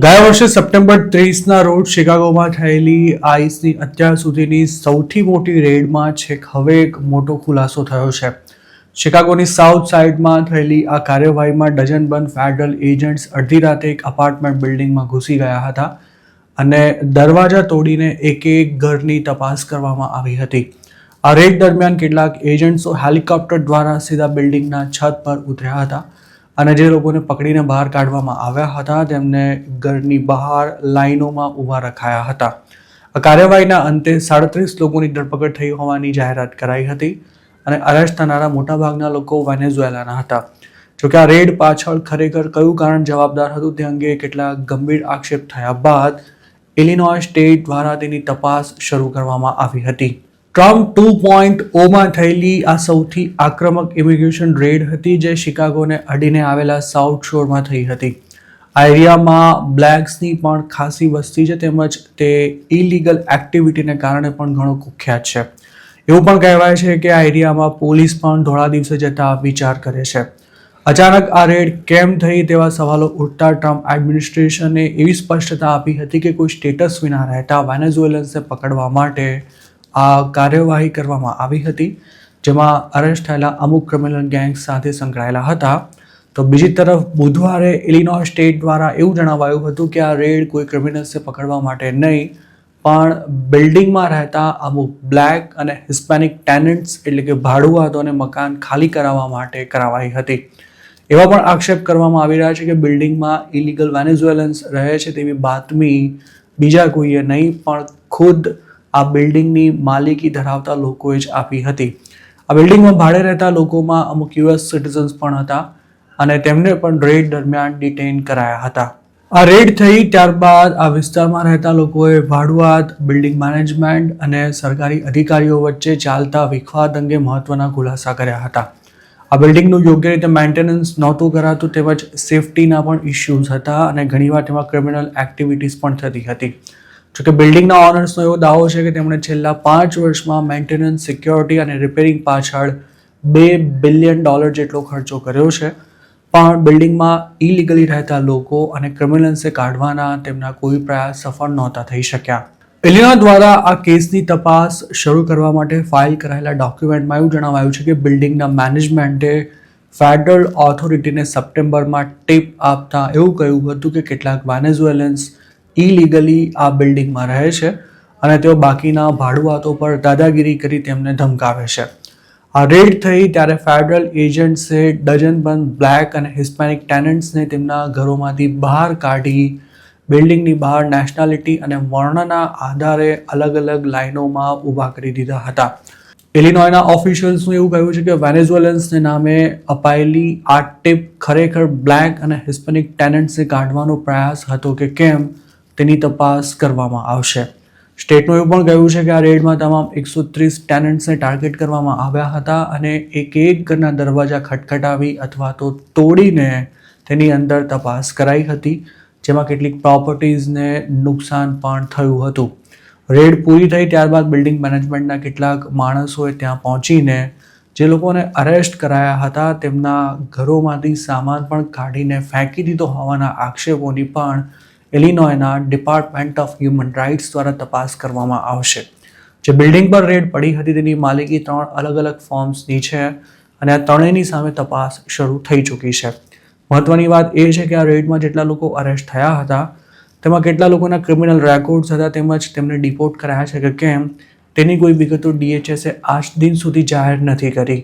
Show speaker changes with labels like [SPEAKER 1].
[SPEAKER 1] ગયા વર્ષે સપ્ટેમ્બર 30ના રોજ શિકાગોમાં થયેલી આઈસની અત્યાર સુધીની સૌથી મોટી રેડમાં છેક હવે એક મોટો ખુલાસો થયો છે. શિકાગોની સાઉથ સાઇડમાં થયેલી આ કાર્યવાહીમાં ડઝનબંધ ફેડરલ એજન્ટ્સ અડધી રાતે એક અપાર્ટમેન્ટ બિલ્ડિંગમાં ઘૂસી ગયા હતા અને દરવાજા તોડીને એક ઘરની તપાસ કરવામાં આવી હતી. આ રેડ દરમિયાન કેટલાક એજન્ટ્સો હેલિકોપ્ટર દ્વારા સીધા બિલ્ડિંગના છત પર ઉતર્યા હતા અને જે લોકોને પકડીને બહાર કાઢવામાં આવ્યા હતા તેમને ઘરની બહાર લાઈનોમાં ઊભા રખાયા હતા. આ કાર્યવાહીના અંતે 37 લોકોની ધરપકડ થઈ હોવાની જાહેરાત કરાઈ હતી અને અરેસ્ટ થનારા મોટાભાગના લોકો વેનેઝુએલાના હતા. જોકે આ રેડ પાછળ ખરેખર કયું કારણ જવાબદાર હતું તે અંગે કેટલાક ગંભીર આક્ષેપ થયા બાદ ઇલિનોય સ્ટેટ દ્વારા તેની તપાસ શરૂ કરવામાં આવી હતી. ટ્રમ્પ 2.0માં થયેલી આ સૌથી આક્રમક ઇમિગ્રેશન રેડ હતી જે શિકાગોને અડીને આવેલા સાઉથ શોરમાં થઈ હતી. આ એરિયામાં બ્લેક્સની પણ ખાસી વસ્તી છે તેમજ તે ઇલીગલ એક્ટિવિટીને કારણે પણ ઘણો કુખ્યાત છે. એવું પણ કહેવાય છે કે આ એરિયામાં પોલીસ પણ ધોળા દિવસે જતા વિચાર કરે છે. અચાનક આ રેડ કેમ થઈ તેવા સવાલો ઉઠતા ટ્રમ્પ એડમિનિસ્ટ્રેશને એવી સ્પષ્ટતા આપી હતી કે કોઈ સ્ટેટસ વિના રહેતા વેનેઝુએલન્સને પકડવા માટે આ કાર્યવાહી કરવામાં આવી હતી જેમાં અરેસ્ટ થયેલા અમુક ક્રિમિનલ ગેંગ્સ સાથે સંકળાયેલા હતા. તો બીજી તરફ બુધવારે ઇલિનોય સ્ટેટ દ્વારા એવું જણાવાયું હતું કે આ રેડ કોઈ ક્રિમિનલ્સને પકડવા માટે નહીં પણ બિલ્ડિંગમાં રહેતા અમુક બ્લેક અને હિસ્પેનિક ટેનન્ટ્સ એટલે કે ભાડુઆતોને મકાન ખાલી કરાવવા માટે કરાવાઈ હતી. એવા પણ આક્ષેપ કરવામાં આવી રહ્યા છે કે બિલ્ડિંગમાં ઇલીગલ વેનેઝુએલન્સ રહે છે તેવી બાતમી બીજા કોઈએ નહીં પણ ખુદ આ બિલ્ડિંગની માલિકી ધરાવતા લોકોએ જ આપી હતી. આ બિલ્ડિંગમાં ભાડે રહેતા લોકોમાં અમુક યુએસ સિટીઝન્સ પણ હતા અને તેમને પણ રેડ દરમિયાન ડિટેઇન કરાયા હતા. આ રેડ થઈ ત્યારબાદ આ વિસ્તારમાં રહેતા લોકોએ ભાડુઆત, બિલ્ડિંગ મેનેજમેન્ટ અને સરકારી અધિકારીઓ વચ્ચે ચાલતા વિખવાદ અંગે મહત્વના ખુલાસા કર્યા હતા. આ બિલ્ડિંગનું યોગ્ય રીતે મેન્ટેનન્સ નહોતું કરાતું તેમજ સેફટીના પણ ઇસ્યુઝ હતા અને ઘણીવાર તેમાં ક્રિમિનલ એક્ટિવિટીઝ પણ થતી હતી. જોકે બિલ્ડિંગના ઓનર્સનો એવો દાવો છે કે તેમણે છેલ્લા 5 વર્ષમાં મેન્ટેનન્સ, સિક્યોરિટી અને રિપેરિંગ પાછળ $2 બિલિયન જેટલો ખર્ચો કર્યો છે પણ બિલ્ડિંગમાં ઇલીગલી રહેતા લોકો અને ક્રિમિનલ્સને કાઢવાના તેમના કોઈ પ્રયાસ સફળ નહોતા થઈ શક્યા. ઇલિનોય દ્વારા આ કેસની તપાસ શરૂ કરવા માટે ફાઇલ કરાયેલા ડોક્યુમેન્ટમાં એવું જણાવાયું છે કે બિલ્ડિંગના મેનેજમેન્ટે ફેડરલ ઓથોરિટીને સપ્ટેમ્બરમાં ટીપ આપતા એવું કહ્યું હતું કે કેટલાક વેનેઝુએલન્સ ઇલીગલી આ બિલ્ડિંગમાં રહે છે અને તેઓ બાકીના ભાડુઆતો પર દાદાગીરી કરી તેમને ધમકાવે છે. આ રેડ થઈ ત્યારે ફેડરલ એજન્ટ્સે ડઝનબંધ બ્લેક અને હિસ્પેનિક ટેનન્ટ્સને તેમના ઘરોમાંથી બહાર કાઢી બિલ્ડિંગની બહાર નેશનાલિટી અને વર્ણના આધારે અલગ અલગ લાઇનોમાં ઊભા કરી દીધા હતા. ઇલિનોયના ઓફિશિયલ્સનું એવું કહ્યું છે કે વેનેઝુએલન્સને નામે અપાયેલી આ ટીપ ખરેખર બ્લેક અને હિસ્પેનિક ટેનન્ટ્સને કાઢવાનો પ્રયાસ હતો કે કેમ તેની તપાસ કરવામાં આવશે. સ્ટેટનું એવું પણ કહ્યું છે કે આ રેડમાં તમામ 130 ટેનન્ટ્સને ટાર્ગેટ કરવામાં આવ્યા હતા અને એક ઘરના દરવાજા ખટખટાવી અથવા તો તોડીને તેની અંદર તપાસ કરાઈ હતી જેમાં કેટલીક પ્રોપર્ટીઝને નુકસાન પણ થયું હતું. રેડ પૂરી થઈ ત્યારબાદ બિલ્ડિંગ મેનેજમેન્ટના કેટલાક માણસોએ ત્યાં પહોંચીને જે લોકોને અરેસ્ટ કરાયા હતા તેમના ઘરોમાંથી સામાન પણ કાઢીને ફેંકી દીધો હોવાના આક્ષેપોની પણ ઇલિનોયના ડિપાર્ટમેન્ટ ઓફ હ્યુમન રાઇટ્સ દ્વારા તપાસ કરવામાં આવશે. જે બિલ્ડિંગ પર રેડ પડી હતી તેની માલિકી 3 અલગ અલગ ફોર્મ્સની છે અને આ ત્રણેયની સામે તપાસ શરૂ થઈ ચૂકી છે. મહત્વની વાત એ છે કે આ રેડમાં જેટલા લોકો અરેસ્ટ થયા હતા તેમાં કેટલા લોકોના ક્રિમિનલ રેકોર્ડ્સ હતા તેમજ તેમને ડિપોર્ટ કરાયા છે કે કેમ તેની કોઈ વિગતો DHSએ આજ દિન સુધી જાહેર નથી કરી.